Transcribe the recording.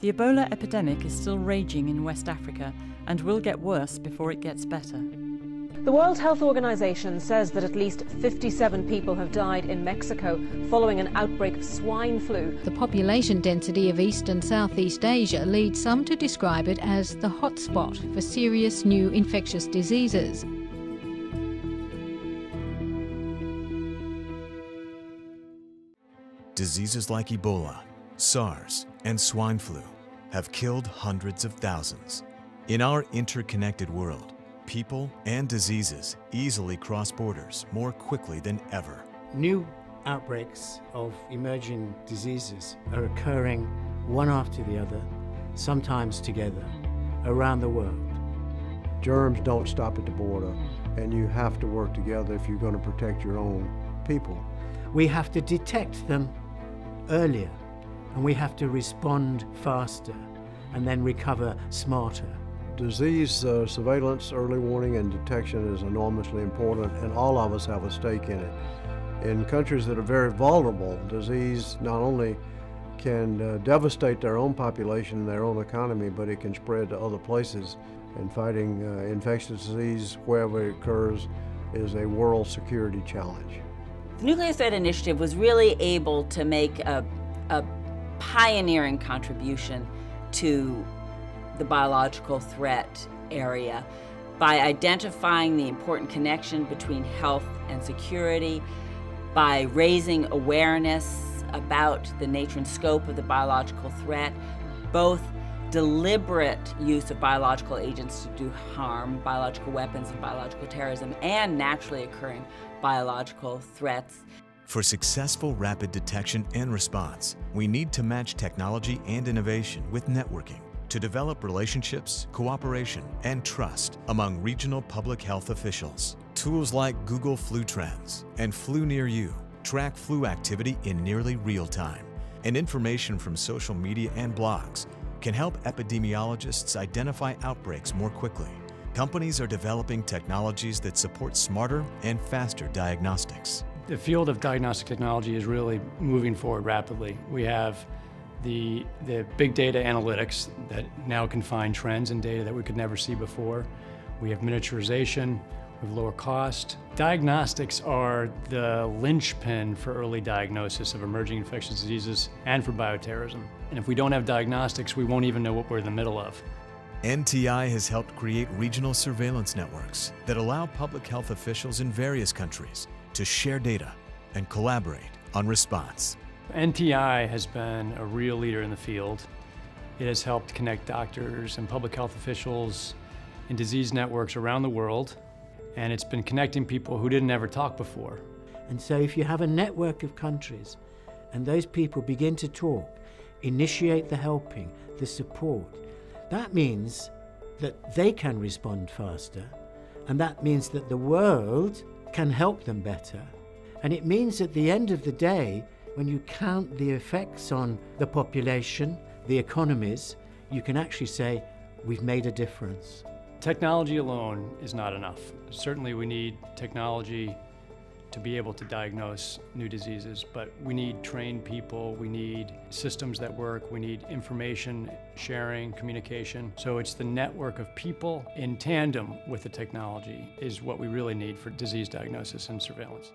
The Ebola epidemic is still raging in West Africa and will get worse before it gets better. The World Health Organization says that at least 57 people have died in Mexico following an outbreak of swine flu. The population density of East and Southeast Asia leads some to describe it as the hotspot for serious new infectious diseases. Diseases like Ebola, SARS, and swine flu have killed hundreds of thousands. In our interconnected world, people and diseases easily cross borders more quickly than ever. New outbreaks of emerging diseases are occurring one after the other, sometimes together, around the world. Germs don't stop at the border, and you have to work together if you're going to protect your own people. We have to detect them earlier, and we have to respond faster and then recover smarter. Disease surveillance, early warning, and detection is enormously important, and all of us have a stake in it. In countries that are very vulnerable, disease not only can devastate their own population and their own economy, but it can spread to other places. And fighting infectious disease wherever it occurs is a world security challenge. The Nuclear Threat Initiative was really able to make a pioneering contribution to the biological threat area by identifying the important connection between health and security, by raising awareness about the nature and scope of the biological threat, both deliberate use of biological agents to do harm, biological weapons and biological terrorism, and naturally occurring biological threats. For successful rapid detection and response, we need to match technology and innovation with networking to develop relationships, cooperation, and trust among regional public health officials. Tools like Google Flu Trends and Flu Near You track flu activity in nearly real time, and information from social media and blogs can help epidemiologists identify outbreaks more quickly. Companies are developing technologies that support smarter and faster diagnostics. The field of diagnostic technology is really moving forward rapidly. We have the big data analytics that now can find trends in data that we could never see before. We have miniaturization, we have lower cost. Diagnostics are the linchpin for early diagnosis of emerging infectious diseases and for bioterrorism. And if we don't have diagnostics, we won't even know what we're in the middle of. NTI has helped create regional surveillance networks that allow public health officials in various countries to share data and collaborate on response. NTI has been a real leader in the field. It has helped connect doctors and public health officials in disease networks around the world, and it's been connecting people who didn't ever talk before. And so if you have a network of countries and those people begin to talk, initiate the helping, the support, that means that they can respond faster, and that means that the world can help them better. And it means at the end of the day, when you count the effects on the population, the economies, you can actually say, we've made a difference. Technology alone is not enough. Certainly we need technology to be able to diagnose new diseases, but we need trained people, we need systems that work, we need information sharing, communication. So it's the network of people in tandem with the technology is what we really need for disease diagnosis and surveillance.